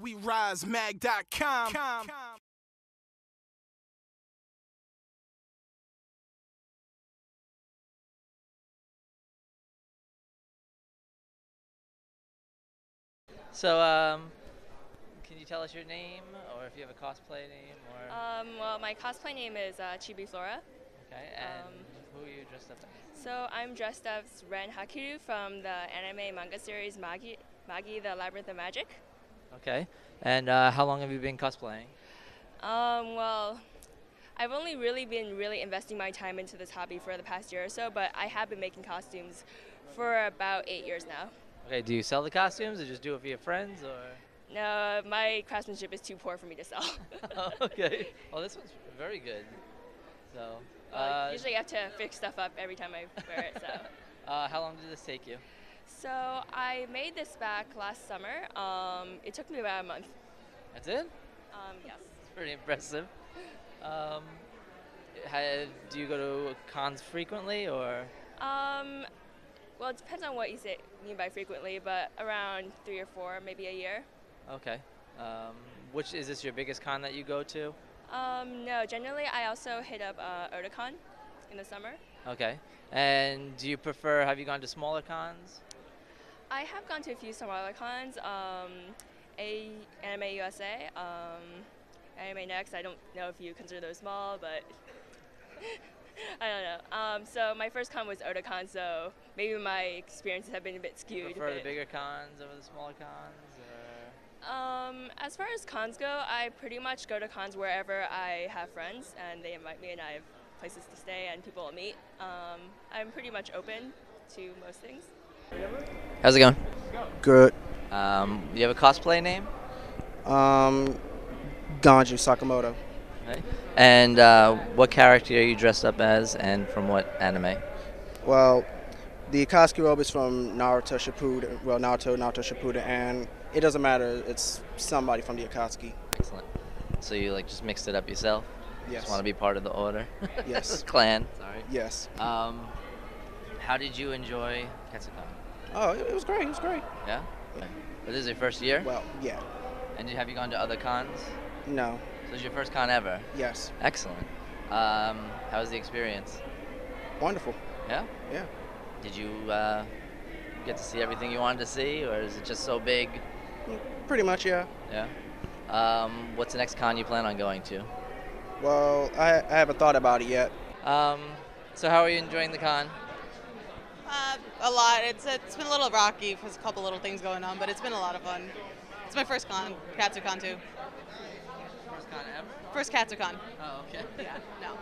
WeRiseMag.com. So, can you tell us your name, or if you have a cosplay name, or? Well, my cosplay name is Chibi-Flora. Okay, and who are you dressed up as? So I'm dressed as Ren Hakiru from the anime manga series Magi the Labyrinth of Magic. Okay, and how long have you been cosplaying? Well, I've only really been investing my time into this hobby for the past year or so, but I have been making costumes for about 8 years now. Okay, do you sell the costumes, or just do it for your friends, or? No, my craftsmanship is too poor for me to sell. Okay. Well, this one's very good. So. Usually I have to fix stuff up every time I wear it. So. How long did this take you? So I made this back last summer. It took me about a month. That's it? Yes. It's pretty impressive. Do you go to cons frequently, or? Well, it depends on what you mean by frequently, but around 3 or 4, maybe a year. Okay. Which is this your biggest con that you go to? No, generally I also hit up Otakon in the summer. Okay. And do you prefer, have you gone to smaller cons? I have gone to a few smaller cons. Anime USA, Anime Next. I don't know if you consider those small, but I don't know. So my first con was Otakon, so maybe my experiences have been a bit skewed. Do you prefer the bigger cons over the smaller cons, or? As far as cons go, I pretty much go to cons wherever I have friends and they invite me and I have places to stay and people to meet. I'm pretty much open to most things. How's it going? Good. You have a cosplay name? Ganji Sakamoto. Okay. And what character are you dressed up as, and from what anime? Well, the Akatsuki robe is from Naruto Shippuden. Well, Naruto Shippuden, and it doesn't matter. It's somebody from the Akatsuki. Excellent. So you just mixed it up yourself? Yes. Just want to be part of the order? Yes. Clan. Sorry. Yes. How did you enjoy Katsucon? Oh, it was great. It was great. Yeah? Okay. But this is your first year? Well, yeah. And have you gone to other cons? No. So this is your first con ever? Yes. Excellent. How was the experience? Wonderful. Yeah? Yeah. Did you get to see everything you wanted to see, or is it just so big? Pretty much, yeah. Yeah? What's the next con you plan on going to? Well, I haven't thought about it yet. So how are you enjoying the con? A lot. It's been a little rocky. There's a couple little things going on, but it's been a lot of fun. It's my first con, Katsucon too. First con ever? First Katsucon. Oh, okay. Yeah, no.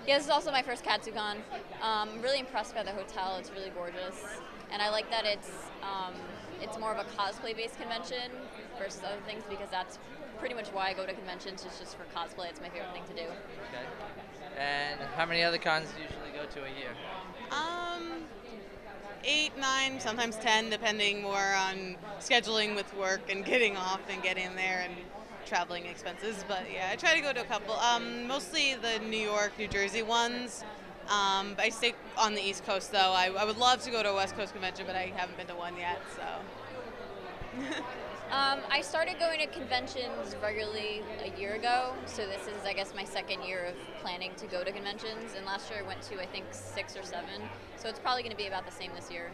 Yeah, this is also my first Katsucon. I'm really impressed by the hotel. It's really gorgeous, and I like that it's more of a cosplay-based convention versus other things, because that's pretty much why I go to conventions. It's just for cosplay. It's my favorite thing to do. Okay. And how many other cons do you usually go to a year? 8, 9, sometimes 10, depending more on scheduling with work and getting off and getting there and traveling expenses. But yeah, I try to go to a couple. Mostly the New York, New Jersey ones. I stay on the East Coast though. I would love to go to a West Coast convention, but I haven't been to one yet. So. I started going to conventions regularly a year ago, so this is, I guess, my second year of planning to go to conventions, and last year I went to, I think, 6 or 7, so it's probably going to be about the same this year.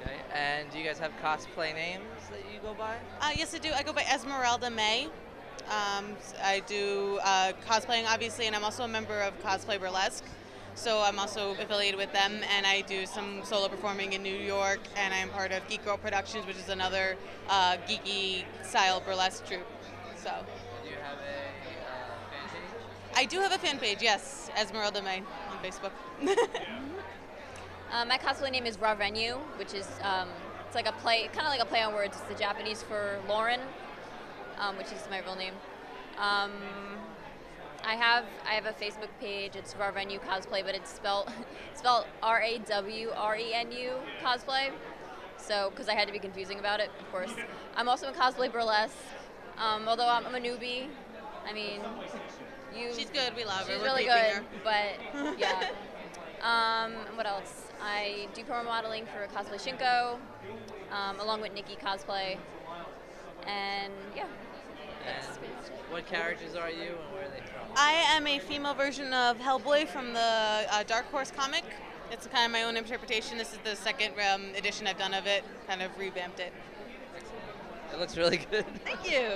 Okay, and do you guys have cosplay names that you go by? Yes, I do. I go by Esmeralda May. I do cosplaying, obviously, and I'm also a member of Cosplay Burlesque. So I'm also affiliated with them, and I do some solo performing in New York, and I'm part of Geek Girl Productions, which is another geeky-style burlesque troupe. So. Do you have a fan page? I do have a fan page, yes, Esmeralda May on Facebook. My cosplay name is Ravenyu, which is it's like a play, kind of like a play on words. It's the Japanese for Lauren, which is my real name. I have a Facebook page. It's Ravenyu Cosplay, but it's spelled RAWRENU Cosplay. So, because I had to be confusing about it, of course. I'm also in Cosplay Burlesque. Although I'm a newbie, I mean, She's good. We love her. she's We're really keeping good, her. but yeah. What else? I do pro modeling for Cosplay Shinko, along with Nikki Cosplay, and yeah. That's And pretty much it. what characters are you, and where are they from? I am a female version of Hellboy from the Dark Horse comic. It's kind of my own interpretation. This is the second edition I've done of it. Kind of revamped it. It looks really good. Thank you.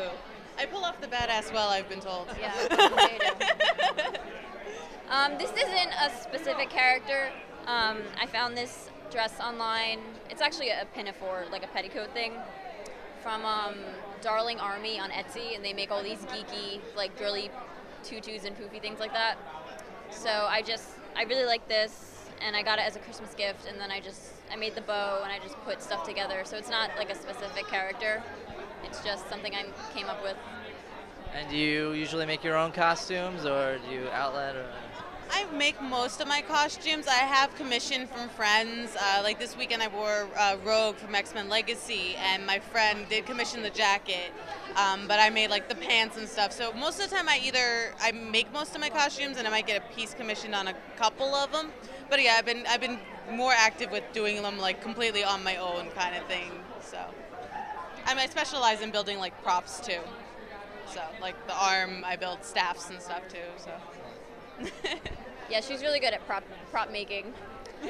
I pull off the badass well, I've been told. Yeah, there you go. This isn't a specific character. I found this dress online. It's actually a pinafore, like a petticoat thing, from Darling Army on Etsy, and they make all these geeky, like girly tutus and poofy things like that. So I really like this, and I got it as a Christmas gift, and then I made the bow, and I just put stuff together. So it's not like a specific character. It's just something I came up with. And do you usually make your own costumes, or do you outlet? Or I make most of my costumes. I have commission from friends. Like this weekend I wore Rogue from X-Men Legacy, and my friend did commission the jacket, but I made like the pants and stuff. So most of the time I make most of my costumes, and I might get a piece commissioned on a couple of them. But yeah, I've been more active with doing them like completely on my own kind of thing. So I specialize in building like props too. So like the arm, I build staffs and stuff too. So. Yeah, she's really good at prop making.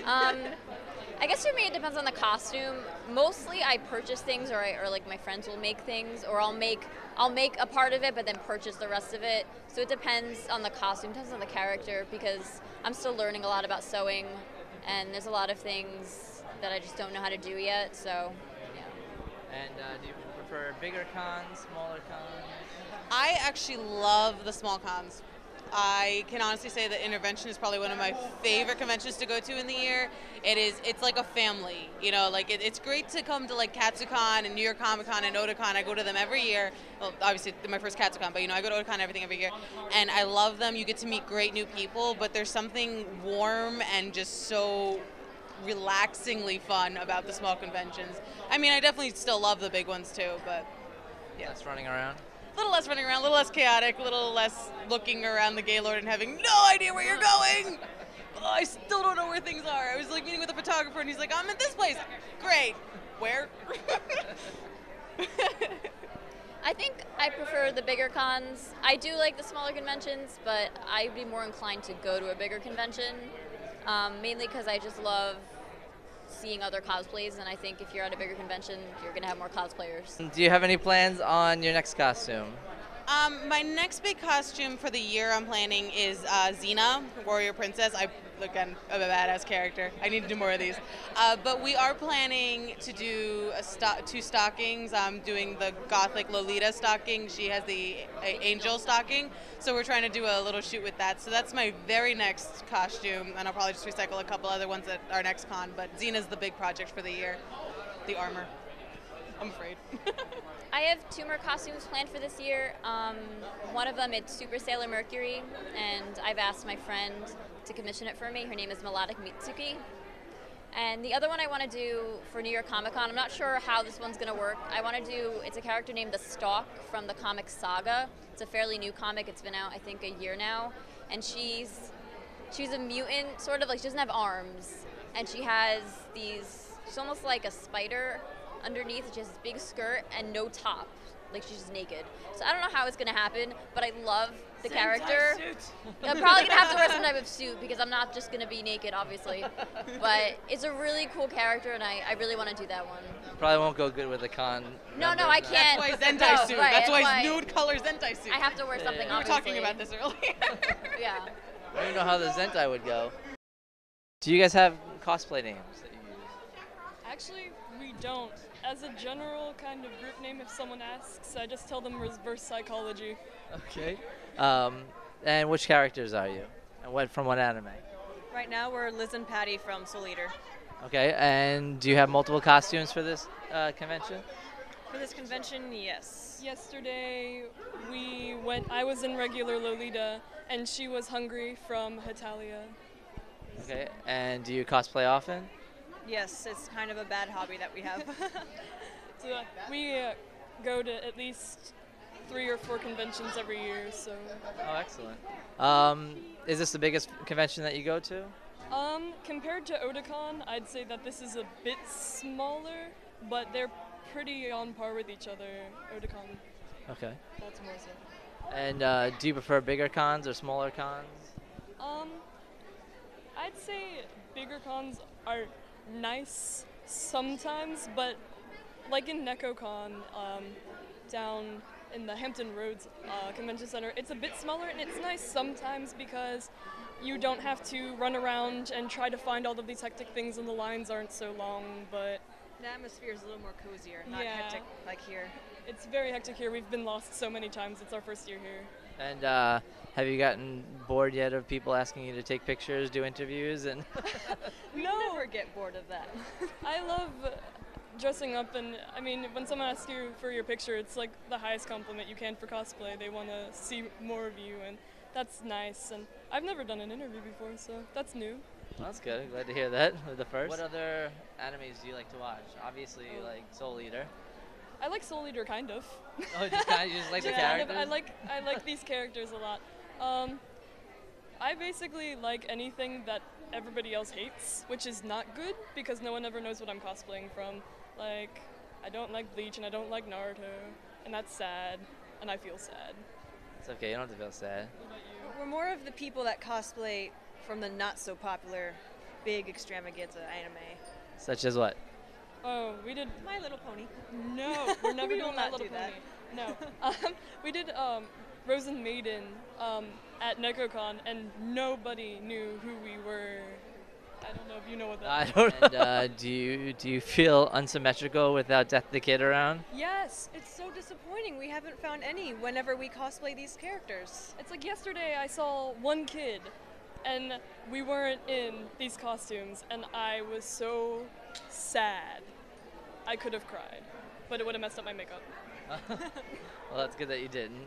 I guess for me it depends on the costume. Mostly I purchase things, or like my friends will make things, or I'll make a part of it but then purchase the rest of it. So it depends on the costume, depends on the character, because I'm still learning a lot about sewing, and there's a lot of things that I just don't know how to do yet. So yeah. And do you prefer bigger cons, smaller cons? I actually love the small cons. I can honestly say that Intervention is probably one of my favorite conventions to go to in the year. It's like a family, you know, like it's great to come to like Katsucon and New York Comic Con and Otakon. I go to them every year. Well, obviously my first Katsucon, but you know, I go to Otakon and everything every year, and I love them. You get to meet great new people, but there's something warm and just so relaxingly fun about the small conventions. I mean, I definitely still love the big ones too, but yeah. Yes, running around. A little less running around, a little less chaotic, a little less looking around the Gaylord and having no idea where you're going. Oh, I still don't know where things are. I was like meeting with a photographer and he's like, I'm at this place. Great. Where? I think I prefer the bigger cons. I do like the smaller conventions, but I'd be more inclined to go to a bigger convention, mainly because I just love seeing other cosplays, and I think if you're at a bigger convention, you're going to have more cosplayers. Do you have any plans on your next costume? My next big costume for the year I'm planning is Xena, Warrior Princess. I'm a badass character. I need to do more of these. But we are planning to do two stockings. I'm doing the Gothic Lolita stocking. She has the Angel stocking. So we're trying to do a little shoot with that. So that's my very next costume, and I'll probably just recycle a couple other ones at our next con. But Xena's the big project for the year. The armor. I'm afraid. I have 2 more costumes planned for this year. One of them, it's Super Sailor Mercury, and I've asked my friend to commission it for me. Her name is Melodic Mitsuki. And the other one I want to do for New York Comic Con, I'm not sure how this one's going to work. It's a character named the Stalk from the comic Saga. It's a fairly new comic. It's been out, I think, a year now. And she's a mutant, sort of like, she doesn't have arms. And she has she's almost like a spider underneath. She has this big skirt and no top. Like, she's just naked. So I don't know how it's going to happen, but I love the character. I'm probably going to have to wear some type of suit because I'm not just going to be naked, obviously. But it's a really cool character, and I really want to do that one. Probably won't go good with the con. No, numbers, I can't. That's why Zentai No, suit. right, That's why why nude color Zentai suit. I have to wear something, Yeah. We were obviously. talking about this earlier. Yeah. I don't even know how the Zentai would go. Do you guys have cosplay names that you use? Actually, we don't. As a general kind of group name, if someone asks, I just tell them reverse psychology. Okay. And which characters are you? And from what anime? Right now, we're Liz and Patty from Soul Eater. Okay, and do you have multiple costumes for this convention? For this convention, yes. Yesterday, I was in regular Lolita, and she was Hungry from Hetalia. Okay, and do you cosplay often? Yes, it's kind of a bad hobby that we have. So we go to at least 3 or 4 conventions every year. So, Oh, excellent. Is this the biggest convention that you go to? compared to Otakon, I'd say that this is a bit smaller, but they're pretty on par with each other. Otakon, Okay. that's more so. And do you prefer bigger cons or smaller cons? I'd say bigger cons are nice sometimes, but like in NecoCon, down in the Hampton Roads Convention Center, it's a bit smaller and it's nice sometimes because you don't have to run around and try to find all of these hectic things and the lines aren't so long, but The atmosphere is a little more cozier, not Yeah. hectic like here. it's very hectic here. We've been lost so many times. It's our first year here. And have you gotten bored yet of people asking you to take pictures, do interviews, and We No. never get bored of that. I love dressing up, and I mean, when someone asks you for your picture, it's like the highest compliment you can for cosplay. They want to see more of you, and that's nice. And I've never done an interview before, so that's new. Well, that's good. Glad to hear that. The first. What other animes do you like to watch? Obviously, you like Soul Eater. I like Soul Eater, kind of. Oh, just kind of, you just like the Just kind of. characters. I like these characters a lot. I basically like anything that everybody else hates, which is not good because no one ever knows what I'm cosplaying from. Like, I don't like Bleach and I don't like Naruto, and that's sad, and I feel sad. It's okay. You don't have to feel sad. What about you? We're more of the people that cosplay from the not so popular big extravaganza anime. Such as what? Oh, we did. My Little Pony. No, we're never We will doing that not little do that. pony. No. We did Rose and Maiden at NecoCon, and nobody knew who we were. I don't know if you know what that I is. don't. And do you feel unsymmetrical without Death the Kid around? Yes, it's so disappointing. We haven't found any whenever we cosplay these characters. It's like yesterday I saw one kid, and we weren't in these costumes, and I was so sad. I could have cried, but it would have messed up my makeup. Well, that's good that you didn't.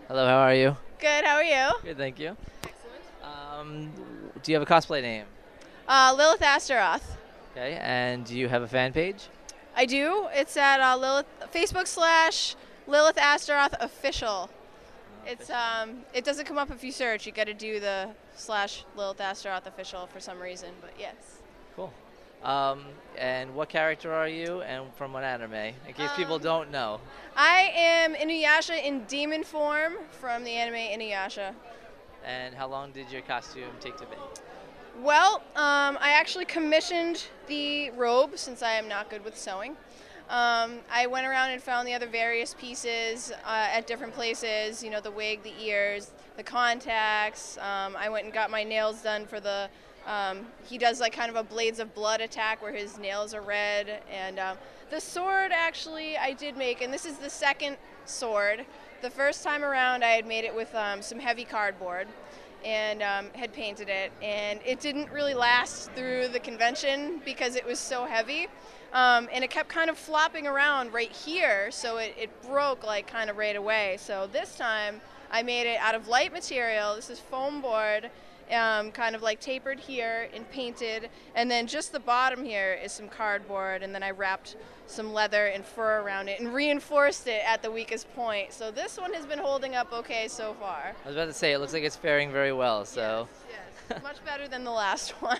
Hello, how are you? Good, how are you? Good, thank you. Excellent. Do you have a cosplay name? Lilith Astaroth. Okay, and do you have a fan page? I do. It's at Facebook / Lilith Astaroth Official. It's it doesn't come up if you search. You got to do the / Lilith Astaroth Official for some reason, but yes. Cool. And what character are you, and from what anime? In case people don't know. I am Inuyasha in demon form from the anime Inuyasha. And how long did your costume take to make? Well, I actually commissioned the robe since I am not good with sewing. I went around and found the other various pieces at different places, you know, the wig, the ears, the contacts. I went and got my nails done for the, he does like kind of a Blades of Blood attack where his nails are red. And the sword actually I did make, and this is the second sword. The first time around I had made it with some heavy cardboard and had painted it, and it didn't really last through the convention because it was so heavy. And it kept kind of flopping around right here, so it broke like kind of right away. So this time I made it out of light material. This is foam board, kind of like tapered here and painted, and then just the bottom here is some cardboard, and then I wrapped some leather and fur around it and reinforced it at the weakest point. So this one has been holding up okay so far. I was about to say, it looks like it's faring very well, so. Yes, much better than the last one.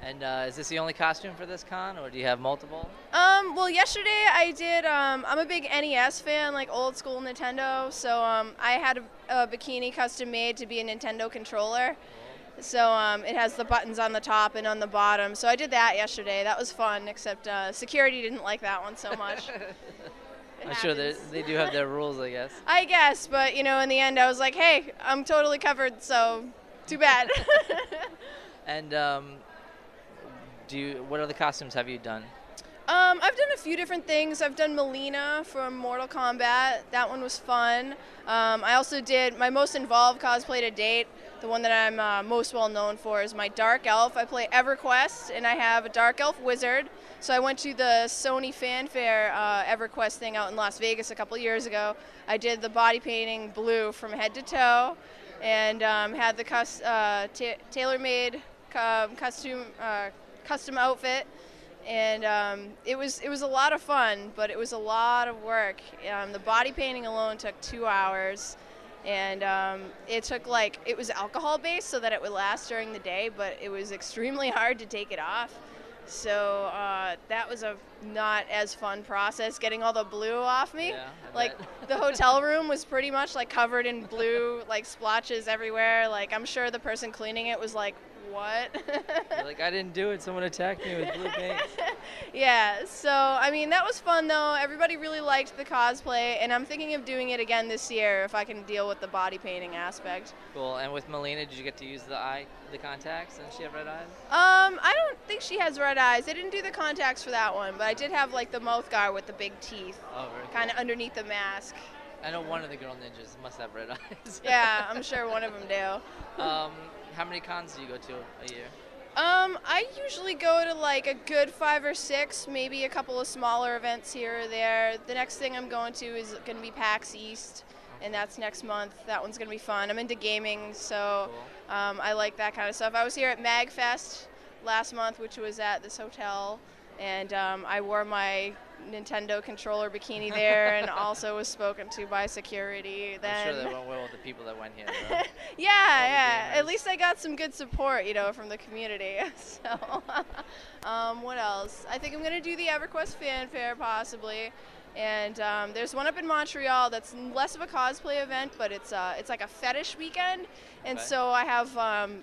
And is this the only costume for this con, or do you have multiple? Well, yesterday I did, I'm a big NES fan, like old school Nintendo, so I had a bikini custom made to be a Nintendo controller. So it has the buttons on the top and on the bottom. So I did that yesterday. That was fun, except security didn't like that one so much. I'm sure they do have their rules, I guess. I guess, but you know, in the end I was like, hey, I'm totally covered, so too bad. And what other costumes have you done? I've done a few different things. I've done Melina from Mortal Kombat. That one was fun. I also did my most involved cosplay to date. The one that I'm most well known for is my Dark Elf. I play EverQuest, and I have a Dark Elf wizard. So I went to the Sony Fanfare EverQuest thing out in Las Vegas a couple years ago. I did the body painting blue from head to toe, and had the tailor-made custom outfit. and it was a lot of fun, but it was a lot of work. The body painting alone took 2 hours, and it took it was alcohol based so that it would last during the day, but it was extremely hard to take it off. So that was a not as fun process, getting all the blue off me. Yeah, The hotel room was pretty much covered in blue, splotches everywhere. I'm sure the person cleaning it was like, what? You're like, I didn't do it. Someone attacked me with blue paint. Yeah, so I mean that was fun though. Everybody really liked the cosplay, and I'm thinking of doing it again this year if I can deal with the body painting aspect. Cool. And with Melina, did you get to use the contacts, and she have red eyes? I don't think she has red eyes. I didn't do the contacts for that one, but I did have the mouth guard with the big teeth, Oh, very cool. kind of underneath the mask. I know one of the girl ninjas must have red eyes. Yeah, I'm sure one of them do. How many cons do you go to a year? I usually go to a good 5 or 6, maybe a couple of smaller events here or there. The next thing I'm going to is going to be PAX East, and that's next month. That one's going to be fun. I'm into gaming, so Cool. I like that kind of stuff. I was here at MagFest last month, which was at this hotel, and I wore my Nintendo controller bikini there, and also was spoken to by security then. I'm sure they went well with the people that went here, though. Yeah. gamers. At least I got some good support, from the community. So, what else? I think I'm gonna do the EverQuest Fan Fair possibly, and there's one up in Montreal that's less of a cosplay event, but it's like a fetish weekend, and Okay. so I have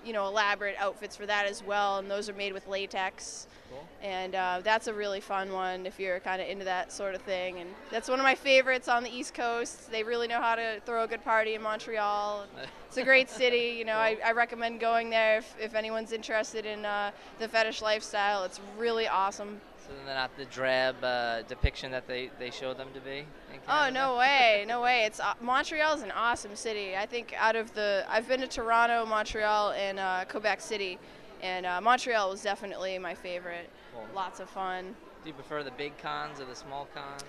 elaborate outfits for that as well, and those are made with latex. Cool. And that's a really fun one if you're kind of into that sort of thing. And that's one of my favorites on the East Coast. They really know how to throw a good party in Montreal. It's a great city. I recommend going there if anyone's interested in the fetish lifestyle. It's really awesome. So they're not the drab depiction that they show them to be? In Oh, Canada? no way. No way. Montreal's an awesome city. I think I've been to Toronto, Montreal, and Quebec City. And Montreal was definitely my favorite. Cool. Lots of fun. Do you prefer the big cons or the small cons?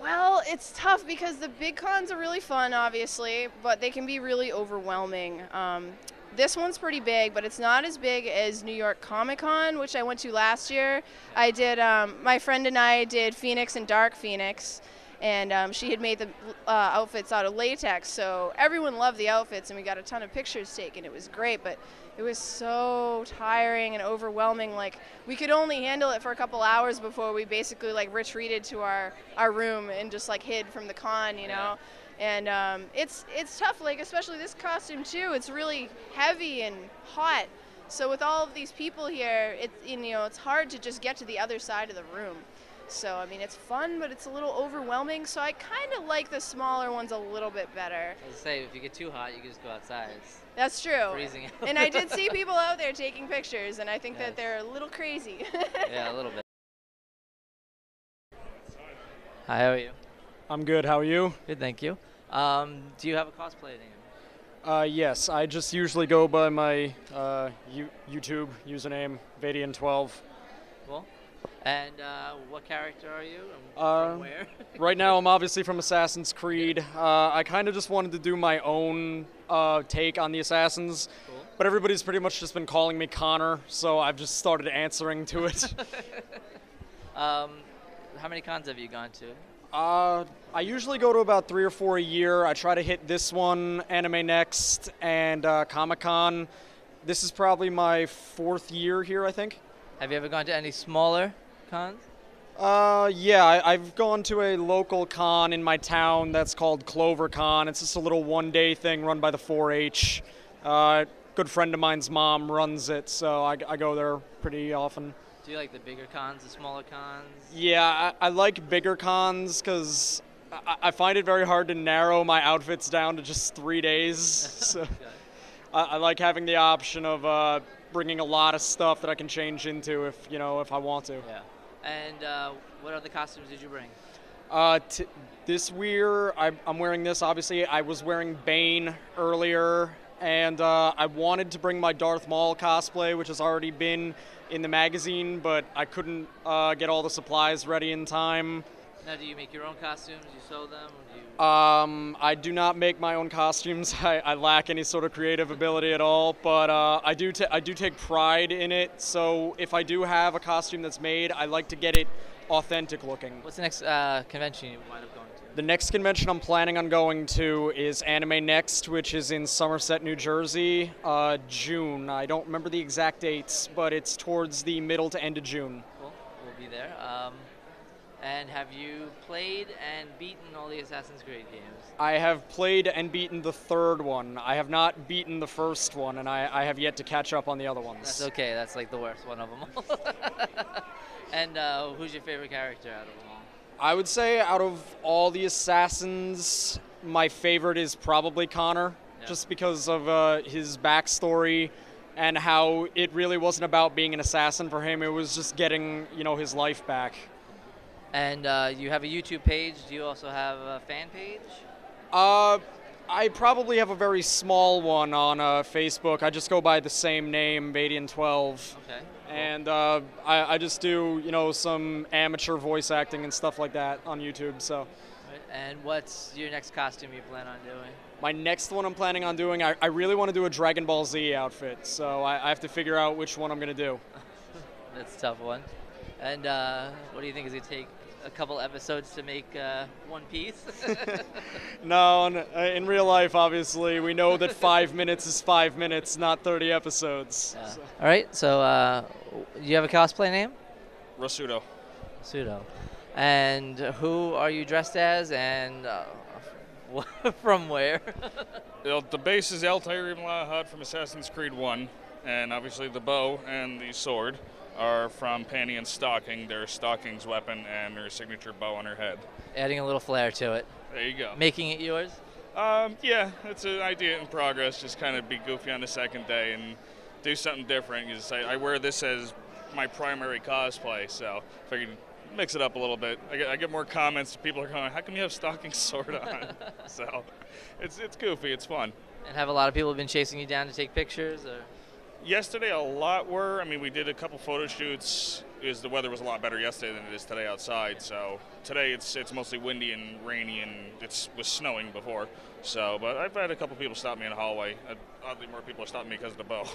Well, it's tough because the big cons are really fun, obviously, but they can be really overwhelming. This one's pretty big, but it's not as big as New York Comic Con, which I went to last year. I did, my friend and I did Phoenix and Dark Phoenix, and she had made the outfits out of latex, so everyone loved the outfits, and we got a ton of pictures taken. It was great, but it was so tiring and overwhelming. We could only handle it for a couple hours before we basically retreated to our room and just hid from the con, you know. And it's tough, especially this costume too. It's really heavy and hot. So with all of these people here, it's hard to just get to the other side of the room. So I mean, it's fun, but it's a little overwhelming. So I kind of like the smaller ones a little bit better. I was say, if you get too hot, you can just go outside. It's That's true. freezing out. And I did see people out there taking pictures, and I think Yes. that they're a little crazy. Yeah, a little bit. Hi, how are you? I'm good. How are you? Good, thank you. Do you have a cosplay name? Yes, I just usually go by my YouTube username, Vadian12. Cool. And what character are you? And from where? Right now, I'm obviously from Assassin's Creed. I kind of just wanted to do my own take on the Assassins, Cool. but everybody's pretty much just been calling me Connor, so I've just started answering to it. How many cons have you gone to? I usually go to about 3 or 4 a year. I try to hit this one, Anime Next, and Comic-Con. This is probably my 4th year here, I think. Have you ever gone to any smaller cons? Yeah, I've gone to a local con in my town that's called CloverCon. It's just a little one-day thing run by the 4-H. Good friend of mine's mom runs it, so I go there pretty often. Do you like the bigger cons, the smaller cons? Yeah, I like bigger cons because I find it very hard to narrow my outfits down to just 3 days. So Okay. I like having the option of bringing a lot of stuff that I can change into if I want to. Yeah. And what other costumes did you bring? This year, I'm wearing this, obviously. I was wearing Bane earlier, and I wanted to bring my Darth Maul cosplay, which has already been in the magazine, but I couldn't get all the supplies ready in time. Now, do you make your own costumes? You sew them? Or do you... I do not make my own costumes. I lack any sort of creative ability at all, but I do take pride in it. So if I do have a costume that's made, I like to get it authentic looking. What's the next convention you wind up going to? The next convention I'm planning on going to is Anime Next, which is in Somerset, New Jersey, June. I don't remember the exact dates, but it's towards the middle to end of June. Cool. We'll be there. And have you played and beaten all the Assassin's Creed games? I have played and beaten the third one. I have not beaten the first one, and I have yet to catch up on the other ones. That's okay. That's like the worst one of them all. And who's your favorite character out of them all? I would say out of all the Assassins, my favorite is probably Connor, just because of his backstory and how it really wasn't about being an assassin for him. It was just getting, his life back. And you have a YouTube page. Do you also have a fan page? I probably have a very small one on Facebook. I just go by the same name, Badian12. Okay. And I just do, some amateur voice acting and stuff like that on YouTube. So. Right. And what's your next costume you plan on doing? My next one I'm planning on doing, I really want to do a Dragon Ball Z outfit. So I have to figure out which one I'm going to do. That's a tough one. And what do you think? Does it take a couple episodes to make one piece? No, in real life, obviously, we know that 5 minutes is 5 minutes, not 30 episodes. Yeah. So. All right, so you have a cosplay name? Rasudo. Rasudo. And who are you dressed as, and from where? The base is Altair Ibn Lahad from Assassin's Creed 1, and obviously the bow and the sword are from Panty and Stocking, their Stocking's weapon and her signature bow on her head. Adding a little flair to it. There you go. Making it yours? Yeah, it's an idea in progress, just kind of be goofy on the second day and do something different. Because I wear this as my primary cosplay, so if I could mix it up a little bit. I get more comments, people are going, how come you have Stocking's sword on? So it's goofy, it's fun. And have a lot of people been chasing you down to take pictures? Or? Yesterday, a lot were. I mean, we did a couple photo shoots. The weather was a lot better yesterday than it is today outside. So today it's mostly windy and rainy, and it was snowing before. So, but I've had a couple people stop me in the hallway. Oddly, more people are stopping me because of the bow.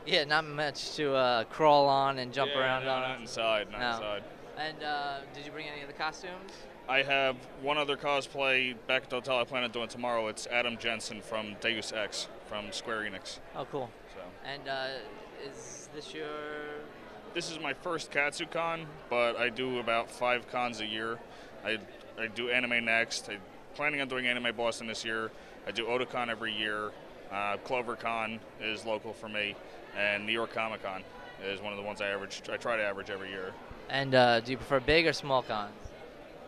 Yeah, not much to crawl on and jump around on. Not inside. And did you bring any of the costumes? I have one other cosplay back at the hotel I plan on doing tomorrow. It's Adam Jensen from Deus Ex from Square Enix. Oh, cool. So. And is this your... This is my first Katsucon, but I do about 5 cons a year. I do Anime Next. I'm planning on doing Anime Boston this year. I do Otakon every year. CloverCon is local for me, and New York Comic Con is one of the ones I try to average every year. And do you prefer big or small cons?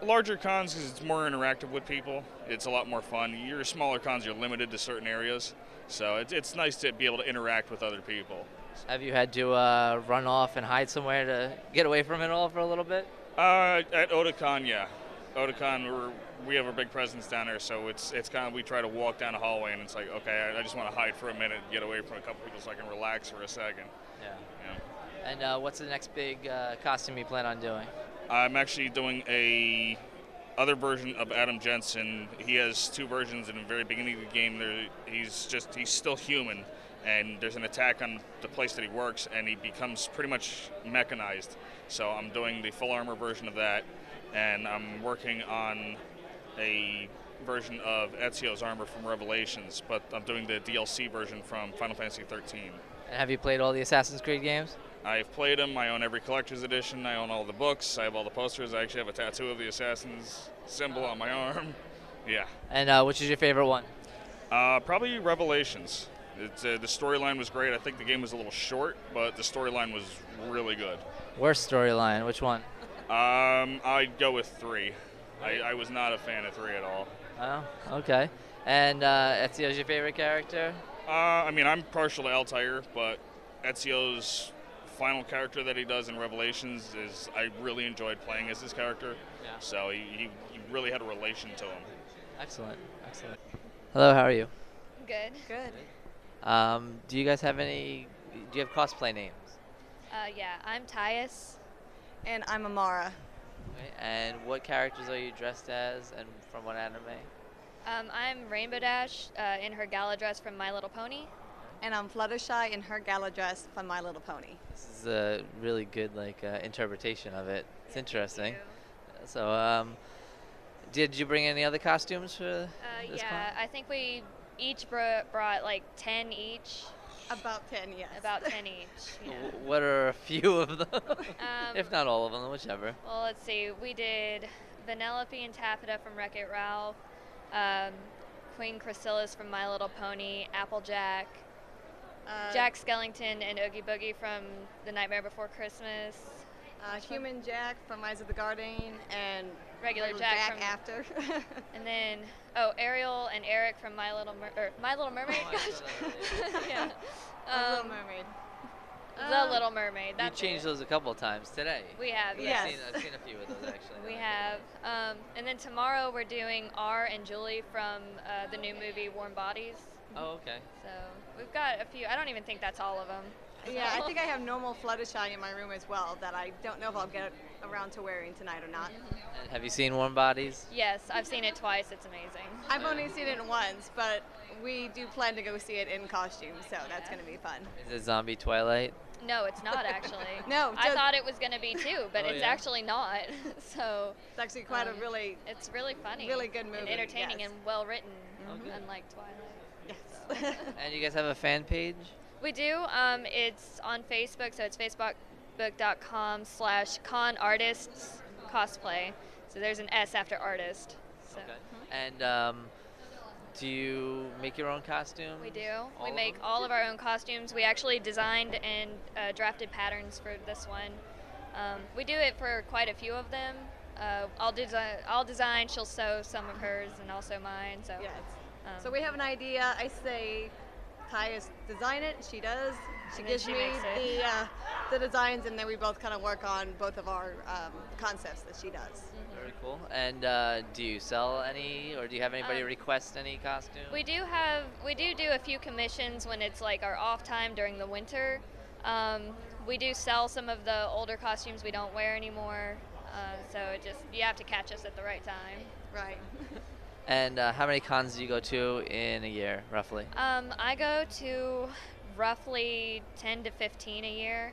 Larger cons because it's more interactive with people. It's a lot more fun. Your smaller cons, you're limited to certain areas, so it's nice to be able to interact with other people. Have you had to run off and hide somewhere to get away from it all for a little bit? At Otakon, yeah. Otakon, we have a big presence down there, so it's kind of, we try to walk down the hallway, and it's like, okay, I just want to hide for a minute and get away from a couple people so I can relax for a second. Yeah. And what's the next big costume you plan on doing? I'm actually doing a other version of Adam Jensen. He has 2 versions. In the very beginning of the game, he's still human, and there's an attack on the place that he works, and he becomes pretty much mechanized. So I'm doing the full armor version of that, and I'm working on a version of Ezio's armor from Revelations, but I'm doing the DLC version from Final Fantasy 13. And have you played all the Assassin's Creed games? I've played them. I own every collector's edition. I own all the books. I have all the posters. I actually have a tattoo of the Assassin's symbol on my arm. Yeah. And which is your favorite one? Probably Revelations. The storyline was great. I think the game was a little short, but the storyline was really good. Worst storyline? Which one? I'd go with 3. I was not a fan of 3 at all. Oh, okay. And Ezio's your favorite character? I mean, I'm partial to Altair, but Ezio's final character that he does in Revelations is, I really enjoyed playing as his character. Yeah. So he really had a relation to him. Excellent. Hello, how are you? Good. Do you guys have do you have cosplay names? Yeah, I'm Tyus. And I'm Amara. Okay. And what characters are you dressed as, and from what anime? I'm Rainbow Dash in her gala dress from My Little Pony. And I'm Fluttershy in her gala dress from My Little Pony. This is a really good interpretation of it. It's interesting. So, did you bring any other costumes for this Yeah, con? I think we each brought like 10 each. About 10, yes. About 10 each. Yeah. What are a few of them? If not all of them, whichever. Well, let's see. We did Vanellope and Taffeta from Wreck-It Ralph, Queen Chrysalis from My Little Pony, Applejack, Jack Skellington and Oogie Boogie from The Nightmare Before Christmas. Human Jack from Eyes of the Guardian, and regular Jack Jack from after. And then Ariel and Eric from My Little Mermaid. Yeah. Little Mermaid. The Little Mermaid. You changed those a couple of times today. We have, yes. yes. I've seen a few of those actually. We have. And then tomorrow we're doing R and Julie from the new movie Warm Bodies. Oh, okay. So we've got a few. I don't even think that's all of them. Yeah, I think I have normal Fluttershy in my room as well that I don't know if I'll get around to wearing tonight or not. And have you seen Warm Bodies? Yes, I've seen it twice. It's amazing. I've only seen it once, but we do plan to go see it in costume, so that's going to be fun. Is it Zombie Twilight? No, it's not actually. No, I thought it was going to be too, but Oh, it's yeah? actually not. So it's actually quite a really, it's really funny, really good movie, and entertaining, yes. and well written, good. unlike Twilight. Yes. And you guys have a fan page? We do. It's on Facebook, so it's facebook.com/conartistscosplay. So there's an S after artist. So. Okay. And do you make your own costume? We do. All We of make them? all of our own costumes. We actually designed and drafted patterns for this one. We do it for quite a few of them. I'll design. She'll sew some of hers, and also mine. So. Yes. So we have an idea. I say, Kaya design it. She does. She And then gives she me makes it. the designs, and then we both kind of work on both of our concepts that she does. Very cool. And do you sell any, or do you have anybody request any costume? We do a few commissions when it's like our off time during the winter. We do sell some of the older costumes we don't wear anymore. So you have to catch us at the right time. Right. And how many cons do you go to in a year, roughly? I go to roughly 10 to 15 a year.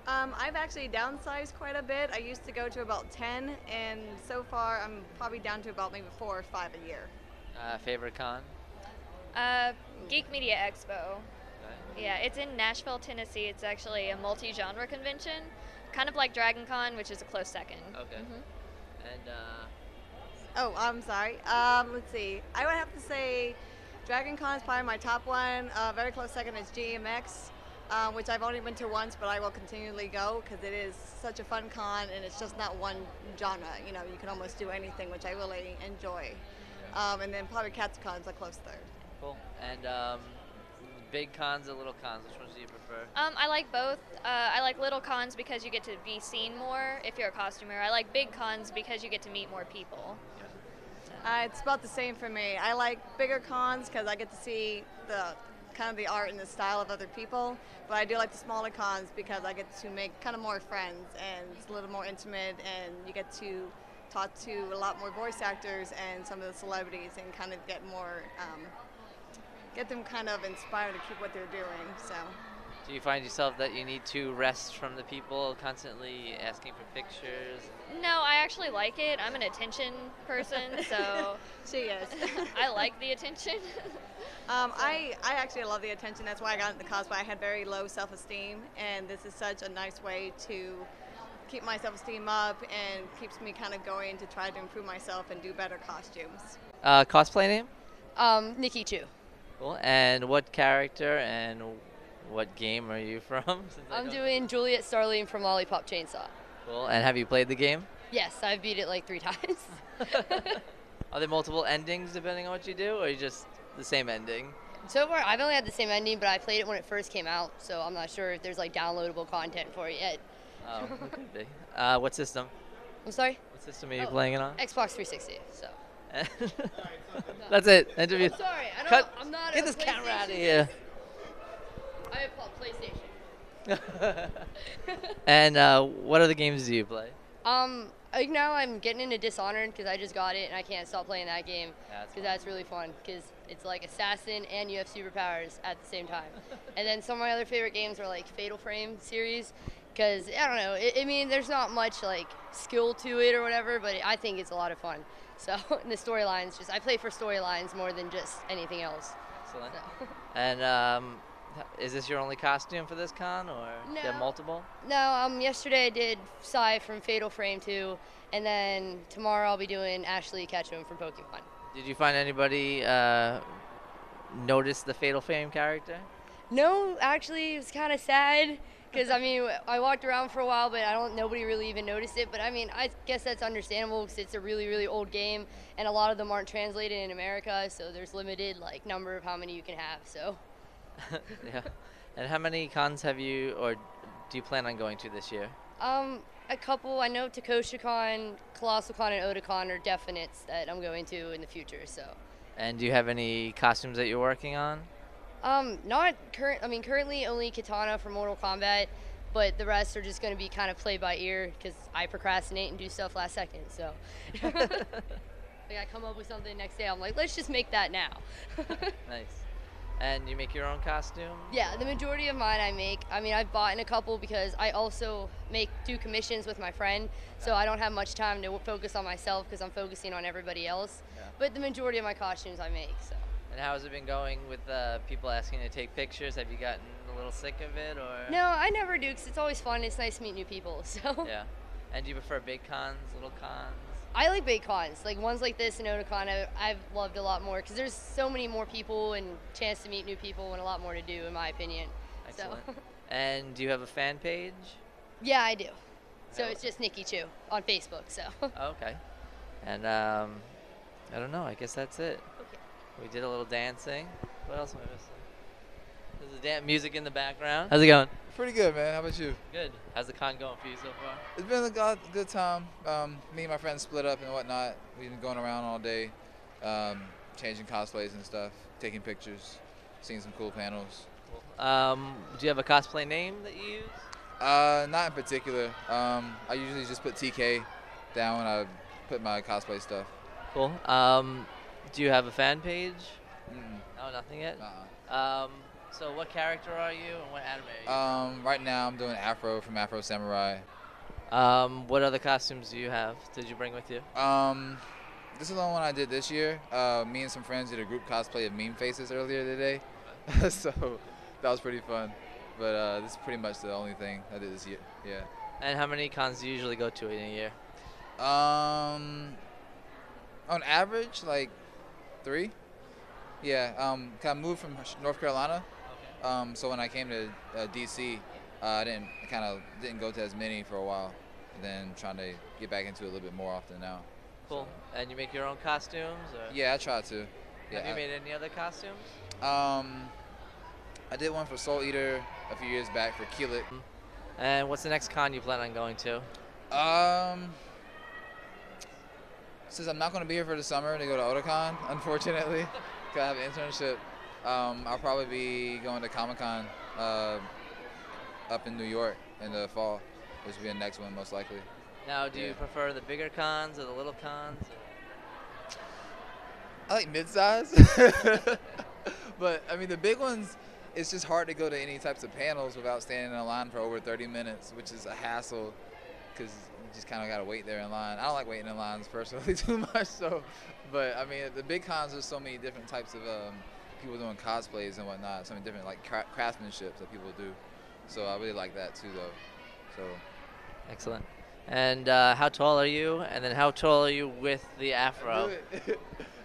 I've actually downsized quite a bit. I used to go to about 10, and so far I'm probably down to about maybe 4 or 5 a year. Favorite con? Geek Media Expo. Yeah, it's in Nashville, Tennessee. It's actually a multi-genre convention, kind of like Dragon Con, which is a close second. Okay. And Oh, I'm sorry. Let's see. I would have to say Dragon Con is probably my top one. Very close second is GMX, which I've only been to once, but I will continually go because it is such a fun con, and it's just not one genre. You know, you can almost do anything, which I really enjoy. And then probably Katsucon is a close third. cool. And big cons or little cons? Which ones do you prefer? I like both. I like little cons because you get to be seen more if you're a costumer. I like big cons because you get to meet more people. It's about the same for me. I like bigger cons because I get to see the kind of the art and the style of other people, but I do like the smaller cons because I get to make kind of more friends, and it's a little more intimate, and you get to talk to a lot more voice actors and some of the celebrities and kind of get more, get them kind of inspired to keep what they're doing. So. Do you find yourself that you need to rest from the people constantly asking for pictures? No, I actually like it. I'm an attention person, so she is. I like the attention. I actually love the attention. That's why I got into cosplay. I had very low self-esteem, and this is such a nice way to keep my self-esteem up and keeps me kind of going to try to improve myself and do better costumes. Cosplay name? Nikki Chu. Cool. And what character and what game are you from? I'm doing Juliet Starling from Lollipop Chainsaw. Cool. And have you played the game? Yes, I've beat it like 3 times. Are there multiple endings depending on what you do, or you just the same ending? So far, I've only had the same ending, but I played it when it first came out, so I'm not sure if there's like downloadable content for it yet. Oh, it could be. What system? I'm sorry? What system are you playing it on? Xbox 360, so. That's it. Interview. I'm sorry, I'm not Get a this camera out of PlayStation. here. I have PlayStation. And what other games do you play? I like now I'm getting into Dishonored because I just got it and I can't stop playing that game That's because fun. that's really fun because it's like assassin and you have superpowers at the same time. And then some of my other favorite games are like Fatal Frame series because I don't know. I mean, there's not much like skill to it or whatever, but I think it's a lot of fun. So and the storylines, just I play for storylines more than just anything else. Excellent. So. And is this your only costume for this con, or do you have No. multiple? No, yesterday I did Sai from Fatal Frame 2, and then tomorrow I'll be doing Ashley Ketchum from Pokemon. Did you find anybody notice the Fatal Frame character? No, actually, it was kind of sad because I mean I walked around for a while, but nobody really even noticed it. But I mean, I guess that's understandable because it's a really, really old game, and a lot of them aren't translated in America, so there's limited like number of how many you can have. So. Yeah. And how many cons have you, or do you plan on going to this year? A couple. I know Takosha-con, Colossal-con, and Otakon are definites that I'm going to in the future. So. And do you have any costumes that you're working on? Not current. I mean, currently only Katana for Mortal Kombat, but the rest are just going to be kind of play by ear because I procrastinate and do stuff last second. So. Like I come up with something next day, I'm like, let's just make that now. Nice. And you make your own costume? Yeah, the majority of mine I make. I mean, I've bought in a couple because I also do commissions with my friend, so I don't have much time to focus on myself because I'm focusing on everybody else. Yeah. But the majority of my costumes I make. So. And how has it been going with people asking to take pictures? Have you gotten a little sick of it, or? No, I never do because it's always fun. It's nice to meet new people. So. Yeah. And do you prefer big cons, little cons? I like big cons, like ones like this and Otakon. I've loved a lot more because there's so many more people and chance to meet new people and a lot more to do, in my opinion. Excellent. So. And do you have a fan page? Yeah, I do. So it's just Nikki Chu on Facebook. So. Okay. And I don't know. I guess that's it. Okay. We did a little dancing. What else am I missing? There's the music in the background. How's it going? Pretty good, man. How about you? Good. How's the con going for you so far? It's been a good time. Me and my friends split up and whatnot. We've been going around all day, changing cosplays and stuff, taking pictures, seeing some cool panels. Do you have a cosplay name that you use? Not in particular. I usually just put TK down when I put my cosplay stuff. Cool. Do you have a fan page? No, nothing yet? So what character are you and what anime are you? Right now I'm doing Afro from Afro Samurai. What other costumes do you have? Did you bring with you? This is the only one I did this year. Me and some friends did a group cosplay of Meme Faces earlier today. So that was pretty fun. But this is pretty much the only thing I did this year. Yeah. And how many cons do you usually go to in a year? On average, like 3. Yeah. I moved from North Carolina. So when I came to DC, I didn't go to as many for a while. And then trying to get back into it a little bit more often now. Cool. So. And you make your own costumes? Or? Yeah, I try to. Yeah, have you made any other costumes? I did one for Soul Eater a few years back for Keelit. And what's the next con you plan on going to? Since I'm not going to be here for the summer to go to Otakon, unfortunately, because I have an internship, I'll probably be going to Comic-Con up in New York in the fall, which will be the next one most likely. Now, do you prefer the bigger cons or the little cons? I like mid-size, but I mean the big ones, it's just hard to go to any types of panels without standing in a line for over 30 minutes, which is a hassle because you just kind of got to wait there in line. I don't like waiting in lines personally too much, so, but I mean the big cons, there's so many different types of people doing cosplays and whatnot, so many different like craftsmanship that people do. So I really like that too though. So. Excellent. And how tall are you? And then how tall are you with the afro?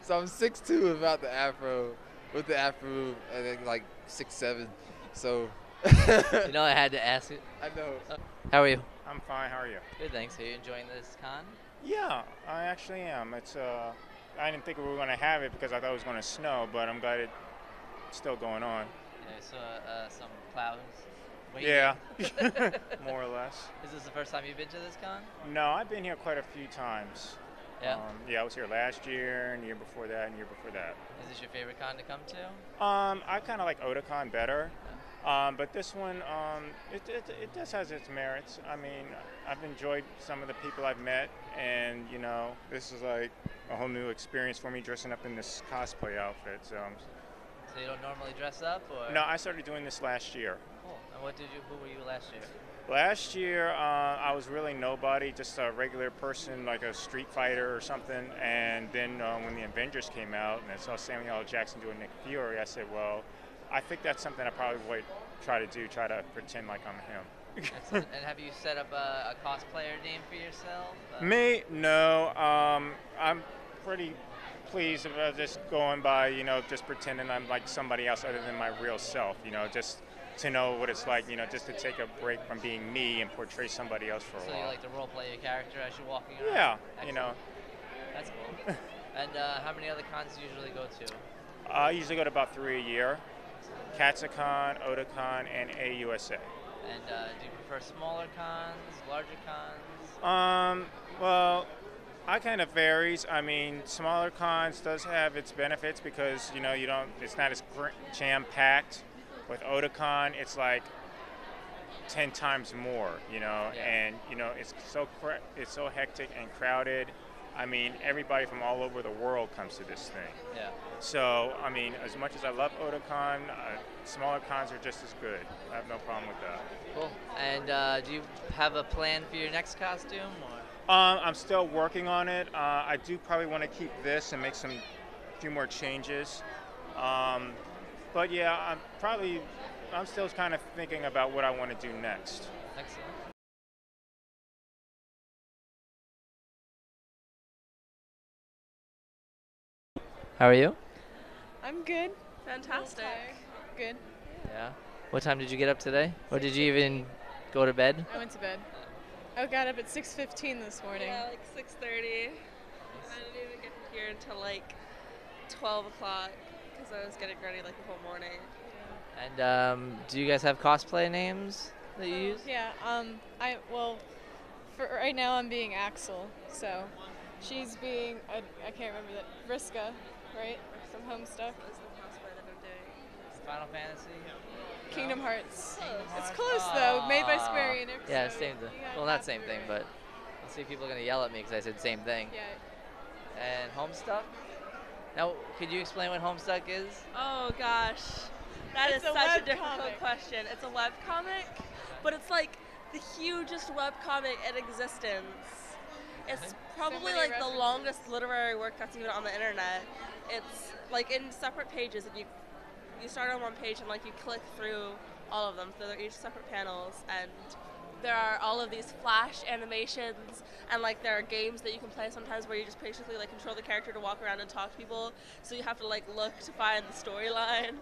So I'm 6'2" without the afro. With the afro, I think like 6'7". So. You know I had to ask it. I know. How are you? I'm fine. How are you? Good, thanks. Are you enjoying this con? Yeah, I actually am. It's I didn't think we were going to have it because I thought it was going to snow, but I'm glad it's still going on. Yeah, I saw some clouds. Waiting. Yeah, more or less. Is this the first time you've been to this con? No, I've been here quite a few times. Yeah? Yeah, I was here last year, and the year before that, and the year before that. Is this your favorite con to come to? I kind of like Otakon better, But this one, it does has its merits. I mean, I've enjoyed some of the people I've met, and you know, this is like a whole new experience for me dressing up in this cosplay outfit. So So you don't normally dress up, or? no, I started doing this last year. Cool. And who were you last year? Last year, I was really nobody, just a regular person, like a street fighter or something. And then when the Avengers came out and I saw Samuel L. Jackson doing Nick Fury, I said, well, I think that's something I probably would try to pretend like I'm him. Excellent. And have you set up a cosplayer name for yourself? Me? No. I'm pretty pleased about just going by, you know, just pretending I'm like somebody else other than my real self, you know, just to know what it's like, you know, just to take a break from being me and portray somebody else for a So while. you like to role play your character as you're walking around? Yeah, Excellent. you know. That's cool. And how many other cons do you usually go to? I usually go to about 3 a year. Katsucon, Otakon, and AUSA. And do you prefer smaller cons, larger cons? Well, I kind of varies. I mean, smaller cons does have its benefits because, you know, it's not as jam-packed. With Otakon, it's like 10 times more, you know, and, you know, it's so hectic and crowded. I mean, everybody from all over the world comes to this thing. Yeah. So, I mean, as much as I love Otakon, smaller cons are just as good. I have no problem with that. Cool. And do you have a plan for your next costume? Or? I'm still working on it. I do probably want to keep this and make a few more changes. But yeah, I'm still kind of thinking about what I want to do next. Excellent. How are you? I'm good. Fantastic. Good. Yeah. What time did you get up today? Or did you even go to bed? I went to bed. I got up at 6:15 this morning. Yeah, like 6:30. I didn't even get here until like 12 o'clock because I was getting ready like the whole morning. And do you guys have cosplay names that you use? Yeah. For right now I'm being Axel. So, she's being I can't remember that Vriska, right? From Homestuck. That's the cosplay that I'm doing. Final Fantasy. Kingdom Hearts. It's Hearts. close though. Made by Square Enix. Yeah, so same thing. Well, not same thing, but I'll see if people are gonna yell at me because I said same thing. Yeah. And Homestuck. Now, could you explain what Homestuck is? Oh gosh, that is It's a such a web difficult comic. question. It's a web comic, but it's like the hugest web comic in existence. It's probably many like the references. longest literary work that's even on the internet. It's like in separate pages, and you start on one page and like you click through all of them. So they're each separate panels, and there are all of these flash animations, and like there are games that you can play sometimes where you just basically like control the character to walk around and talk to people. So you have to like look to find the storyline,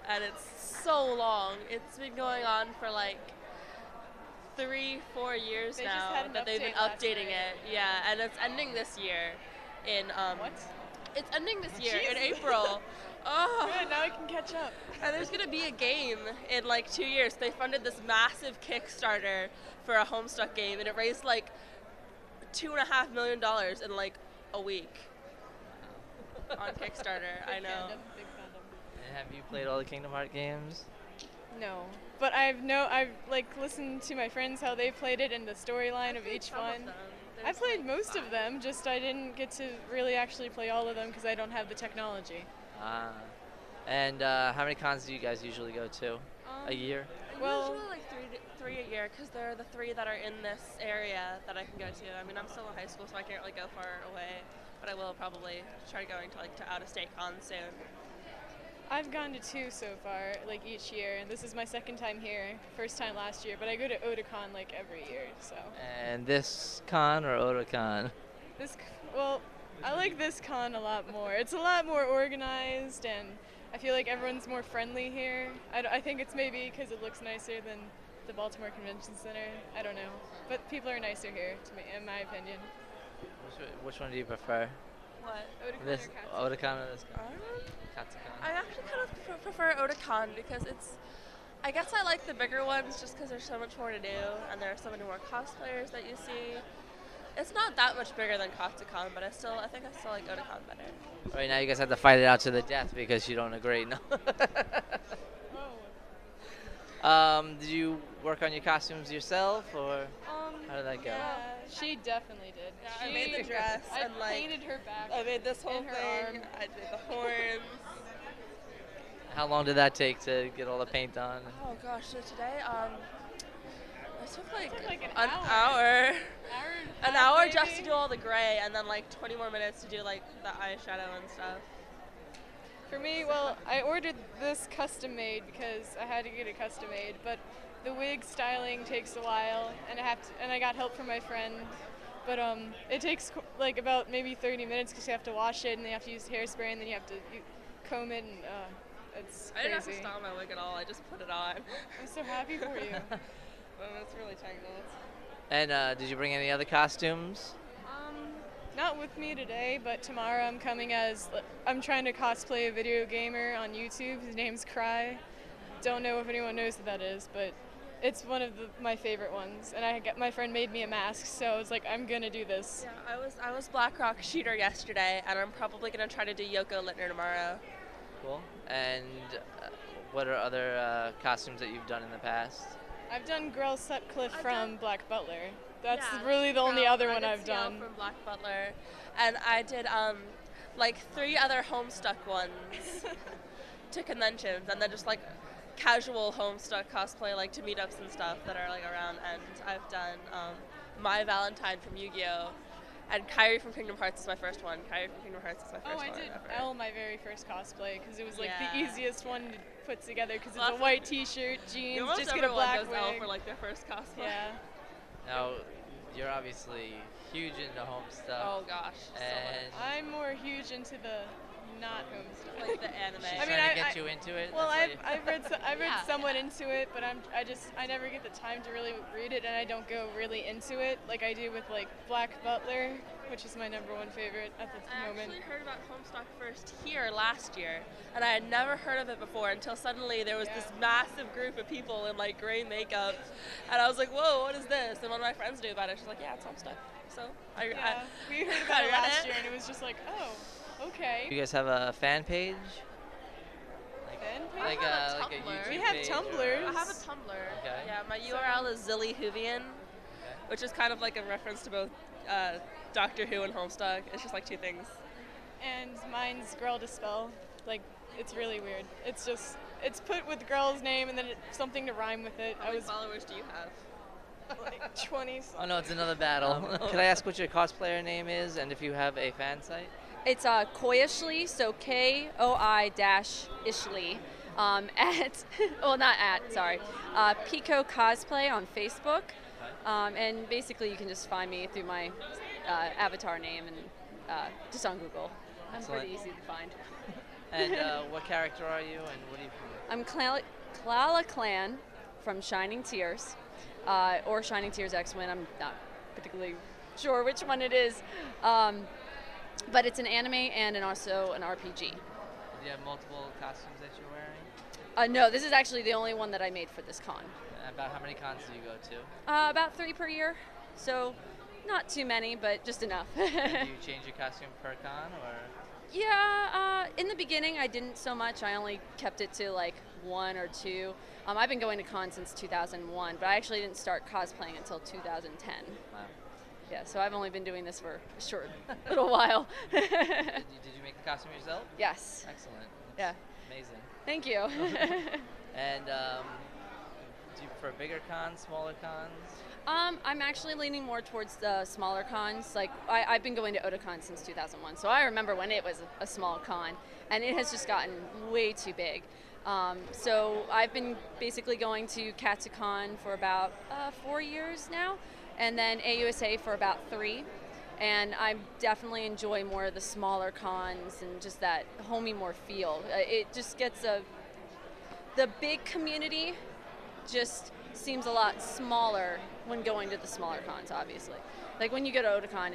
and it's so long. It's been going on for like 3-4 years They just now had an that they've been update last updating night. it. Yeah, and it's ending this year. In What? It's ending this year in Jesus. April. Oh. Good, now I can catch up. And there's gonna be a game in like 2 years. They funded this massive Kickstarter for a Homestuck game, and it raised like $2.5 million in like a week on Kickstarter. I know. Big fandom. And have you played all the Kingdom Hearts games? No, but I've like listened to my friends how they played it and the storyline of each one. I played most of them, just I didn't get to really actually play all of them because I don't have the technology. Ah. And how many cons do you guys usually go to a year? Well- Usually like three a year, because they're the 3 that are in this area that I can go to. I mean, I'm still in high school, so I can't really go far away, but I will probably try going to out-of-state cons soon. I've gone to 2 so far, like each year, and this is my second time here. First time last year, but I go to Otakon like every year, so. And this con or Otakon? I like this con a lot more. It's a lot more organized, and I feel like everyone's more friendly here. I think it's maybe because it looks nicer than the Baltimore Convention Center. I don't know, but people are nicer here, to me, in my opinion. Which one do you prefer? What? Otakon This or Otakon or this con? Katsucon. I actually kind of prefer Otakon because I guess I like the bigger ones just because there's so much more to do and there are so many more cosplayers that you see. It's not that much bigger than Katsucon, but I think I still like Otakon better. Right now you guys have to fight it out to the death because you don't agree. No. Did you work on your costumes yourself, or how did that go? Yeah, she definitely did. Yeah, I made the dress I and like painted her back. I made this whole and her thing. arm. I did the horns. How long did that take to get all the paint on? Oh gosh, so today it took like an hour. An hour maybe. just to do all the gray, and then like 20 more minutes to do like the eyeshadow and stuff. For me, well, I ordered this custom made because I had to get it custom made, but the wig styling takes a while, and I got help from my friend. But it takes like about maybe 30 minutes because you have to wash it, and then you have to use hairspray, and then you have to comb it, and it's crazy. I didn't have to style my wig at all. I just put it on. I'm so happy for you. It's really tangled. And did you bring any other costumes? Not with me today, but tomorrow I'm trying to cosplay a video gamer on YouTube. His name's Cry. Don't know if anyone knows who that is, but it's one of my favorite ones. And my friend made me a mask, so I was like, I'm gonna do this. Yeah, I was Blackrock Shooter yesterday, and I'm probably gonna try to do Yoko Littner tomorrow. Cool. And what are other costumes that you've done in the past? I've done Girl Sutcliffe from Black Butler. That's really the only other one I've done. From Black Butler, and I did like 3 other Homestuck ones to conventions, and then just like casual Homestuck cosplay, like to meetups and stuff that are like around. And I've done My Valentine from Yu-Gi-Oh, and Kairi from Kingdom Hearts is my first one. Kairi from Kingdom Hearts is my first one. Oh, I did ever. Elle my very first cosplay because it was like the Yeah. easiest one to put together because it's a white T-shirt, jeans, Almost just get a everyone black does Elle wig. for like their first cosplay. Yeah. Now, you're obviously huge into home stuff. Oh gosh, and I'm more huge into the not home stuff. Like the anime. She's trying to get you into it. Well, That's I've read Yeah. somewhat into it, but I never get the time to really read it, and I don't go really into it like I do with like Black Butler, which is my #1 favorite at the moment. I actually heard about Homestuck first here last year, and I had never heard of it before until suddenly there was this massive group of people in like gray makeup, and I was like, whoa, what is this? And one of my friends knew about it. She's like, yeah, it's Homestuck. So we heard about it last year, and it was just like, oh, okay. You guys have a fan page? Fan page? Like a YouTube We have page Tumblrs. I have a Tumblr. Okay. Yeah, my URL is Zilly Hoovian, which is kind of like a reference to both Doctor Who and Homestuck. It's just like 2 things. And mine's Girl Dispel. Like, it's really weird. It's put with the girl's name and then something to rhyme with it. How many followers do you have? Like 20. Oh no, it's another battle. Can I ask what your cosplayer name is and if you have a fan site? It's Koyishly, so KOI-Ishly, Pico Cosplay on Facebook. And basically you can just find me through my avatar name and just on Google. I'm Excellent. pretty easy to find. And what character are you and what do you I'm Klala Clan from Shining Tears, or Shining Tears X-Wing. I'm not particularly sure which one it is. But it's an anime and also an RPG. Do you have multiple costumes that you're wearing? No, this is actually the only one that I made for this con. About how many cons do you go to? About 3 per year, so not too many, but just enough. And do you change your costume per con, or? Yeah, in the beginning I didn't so much. I only kept it to like 1 or 2. I've been going to cons since 2001, but I actually didn't start cosplaying until 2010. Wow. Yeah, so I've only been doing this for a short little while. Did you make the costume yourself? Yes. Excellent. Yeah. Amazing. Thank you. And do you prefer bigger cons, smaller cons? I'm actually leaning more towards the smaller cons. Like I've been going to Otakon since 2001, so I remember when it was a small con, and it has just gotten way too big. So I've been basically going to Katsucon for about 4 years now, and then AUSA for about 3. And I definitely enjoy more of the smaller cons and just that homey more feel. It just gets the big community just seems a lot smaller when going to the smaller cons, obviously. Like when you go to Otakon,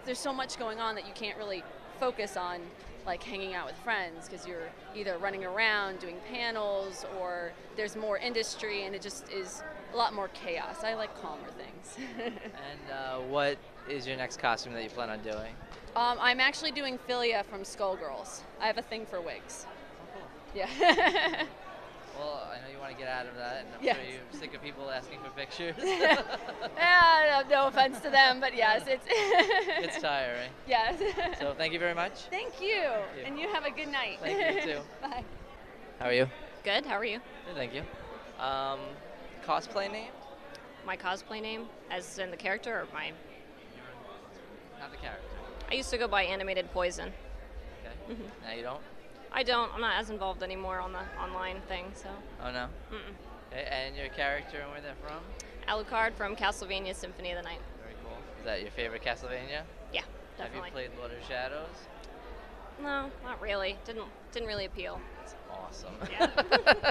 there's so much going on that you can't really focus on like hanging out with friends because you're either running around doing panels or there's more industry and it just is a lot more chaos. I like calmer things. And what is your next costume that you plan on doing? I'm actually doing Philia from Skullgirls. I have a thing for wigs. Oh, cool. Yeah. Well, I know you want to get out of that, and I'm Yes. sure you're sick of people asking for pictures. Yeah, no offense to them, but yes, it's It's tiring. Yes. So thank you very much. Thank you. And you have a good night. Thank you, you too. Bye. How are you? Good, how are you? Good, thank you. Cosplay name? My cosplay name, as in the character, or my... Not the character. I used to go by Animated Poison. Okay. Now you don't? I don't. I'm not as involved anymore on the online thing, so... Oh, no? Mm-mm. Okay, and your character and where they're from? Alucard from Castlevania Symphony of the Night. Very cool. Is that your favorite Castlevania? Yeah, Have definitely. you played Lord of Shadows? No, not really. Didn't really appeal. It's awesome. Yeah.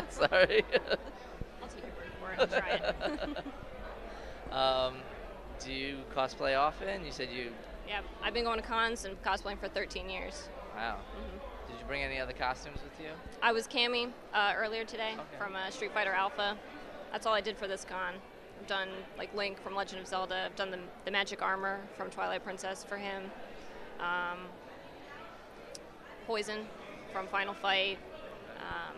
Sorry. I'll take your word for it. I'll try it. Do you cosplay often? You said you... Yeah, I've been going to cons and cosplaying for 13 years. Wow. Did you bring any other costumes with you? I was Cammy earlier today from Street Fighter Alpha. That's all I did for this con. I've done like Link from Legend of Zelda. I've done the magic armor from Twilight Princess for him. Poison from Final Fight. A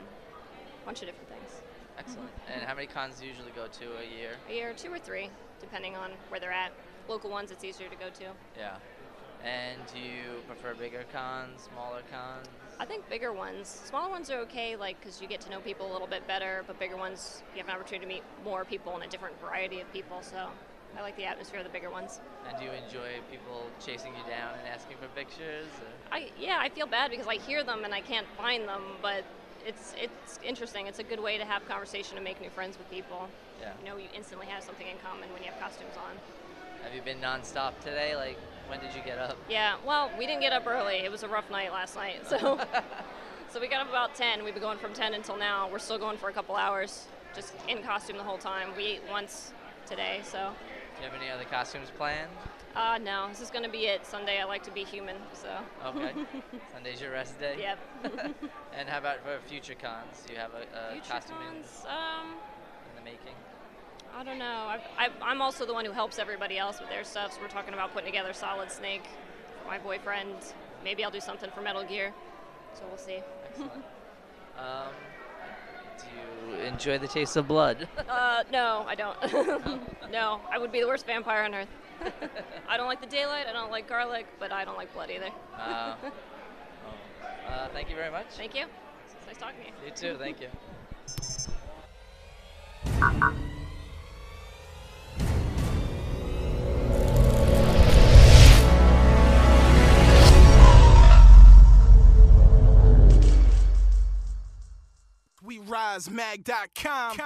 bunch of different things. Excellent. And how many cons do you usually go to a year? A year, 2 or 3, depending on where they're at. Local ones, it's easier to go to. Yeah. And do you prefer bigger cons, smaller cons? I think bigger ones. Smaller ones are okay, like, because you get to know people a little bit better, but bigger ones, you have an opportunity to meet more people and a different variety of people, so I like the atmosphere of the bigger ones. And do you enjoy people chasing you down and asking for pictures? Or? Yeah, I feel bad because I hear them and I can't find them, but it's interesting. It's a good way to have conversation and make new friends with people. Yeah. You know, you instantly have something in common when you have costumes on. Have you been nonstop today? Like, when did you get up? Yeah, well, we didn't get up early. It was a rough night last night, so so we got up about 10. We've been going from 10 until now. We're still going for a couple hours, just in costume the whole time. We ate once today, so. Do you have any other costumes planned? No, this is going to be it. Sunday I like to be human, so. Okay. Sunday's your rest day? Yep. And how about for future cons? Do you have a Future costume cons, in the making? I don't know. I'm also the one who helps everybody else with their stuff, so we're talking about putting together Solid Snake for my boyfriend. Maybe I'll do something for Metal Gear, so we'll see. Excellent. Do you enjoy the taste of blood? No, I don't. No, I would be the worst vampire on earth. I don't like the daylight, I don't like garlic, but I don't like blood either. Thank you very much. Thank you. It's nice talking to you. You too, thank you. WeRiseMag.com